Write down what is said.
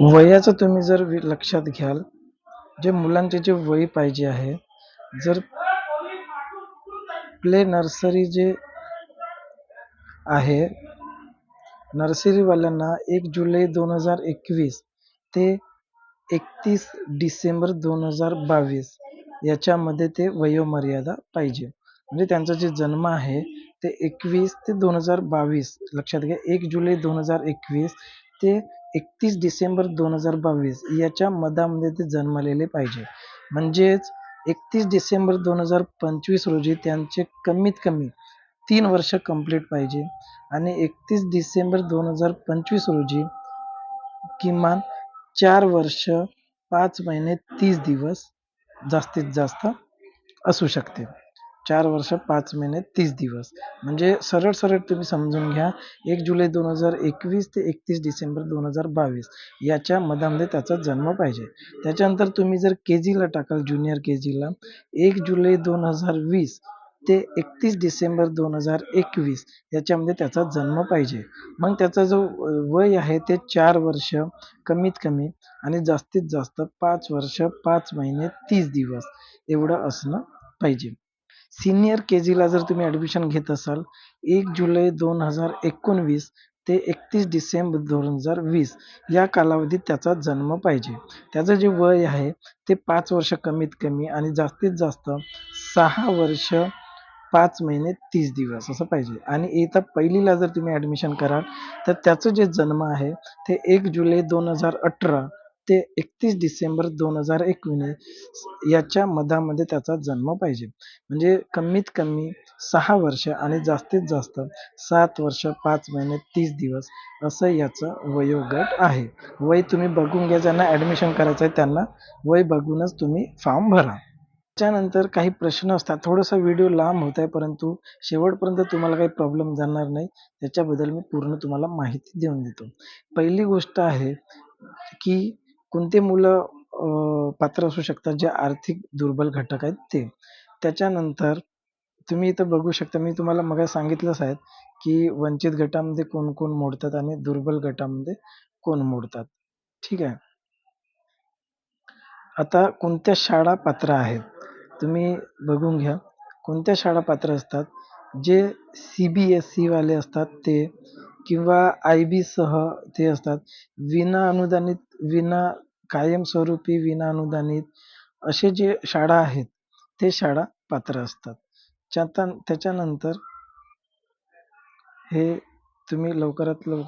वयाचं तुम्ही जर लक्षात घ्याल, जे मुलांचे जे वय पाहिजे आहे, जर प्ले नर्सरी जे आहे, नर्सरीवाल्यांना 1 जुलै 2021 ते 31 डिसेंबर 2022 याच्यामध्ये ते वयोमर्यादा पाहिजे. म्हणजे त्यांचा जे जन्म आहे ते 21 ते 2022, लक्षात घ्या, 1 जुलै 2021 ते 31 डिसेंबर 2022 याच्या मधामध्ये ते जन्मलेले पाहिजे. म्हणजेच 31 डिसेंबर 2025 रोजी त्यांचे कमीत कमी 3 वर्ष कंप्लीट पाहिजे आणि 31 डिसेंबर 2025 रोजी किमान 4 वर्ष 5 महिने 30 दिवस जास्तीत जास्त असू शकते. 4 वर्ष 5 महिने 30 दिवस म्हणजे सरळ सरळ तुम्ही समजून घ्या, 1 जुलै 2021 ते 31 डिसेंबर 2022 याच्या मधामध्ये त्याचा जन्म पाहिजे. त्याच्यानंतर तुम्ही जर केजीला टाकाल, ज्युनियर केजीला, 1 जुलै 2020 ते 31 डिसेंबर 2021 याच्यामध्ये त्याचा जन्म पाहिजे. मग त्याचा जो वय आहे ते 4 वर्ष कमीत कमी आणि जास्तीत जास्त 5 वर्ष 5 महिने 30 दिवस एवढं असणं पाहिजे. सिनियर केजीला जर तुम्ही ॲडमिशन घेत असाल, 1 जुलै 2019 ते 31 डिसेंबर 2020 या कालावधीत त्याचा जन्म पाहिजे. त्याचं जे वय आहे ते 5 वर्ष कमीत कमी आणि जास्तीत जास्त 6 वर्ष 5 महिने 30 दिवस असं पाहिजे. आणि इयत्ता पहिलीला जर तुम्ही ॲडमिशन कराल तर त्याचं जे जन्म आहे ते 1 जुलै 2018 ते 31 डिसेंबर 2019 याच्या मधामध्ये त्याचा जन्म पाहिजे. म्हणजे कमीत कमी 6 वर्ष आणि जास्तीत जास्त 7 वर्ष 5 महिने 30 दिवस असं याचं वयोगट आहे. वय तुम्ही बघून घ्या, ज्यांना ॲडमिशन करायचं आहे त्यांना वय बघूनच तुम्ही फॉर्म भरा. त्याच्यानंतर काही प्रश्न असतात. थोडासा व्हिडिओ लांब होत आहे, परंतु शेवटपर्यंत तुम्हाला काही प्रॉब्लेम जाणार नाही, त्याच्याबद्दल मी पूर्ण तुम्हाला माहिती देऊन देतो. पहिली गोष्ट आहे की कोणते मुलं पात्र असू शकतात, जे आर्थिक दुर्बल घटक आहेत ते. त्याच्यानंतर तुम्ही इथं बघू शकता, मी तुम्हाला मगाशी सांगितलंच आहे की वंचित गटामध्ये कोण कोण मोडतात आणि दुर्बल गटामध्ये कोण मोडतात. ठीक आहे. आता कोणत्या शाळा पात्र आहेत तुम्ही बघून घ्या. कोणत्या शाळा पात्र असतात, जे CBSE वाले असतात ते, किंवा IB सह ते असतात, विना अनुदानित, विना कायमस्वरूपी, विना अनुदानित असे जे शाळा आहेत ते शाळा पात्र असतात. त्याच्यानंतर हे तुम्ही लवकरात लवकर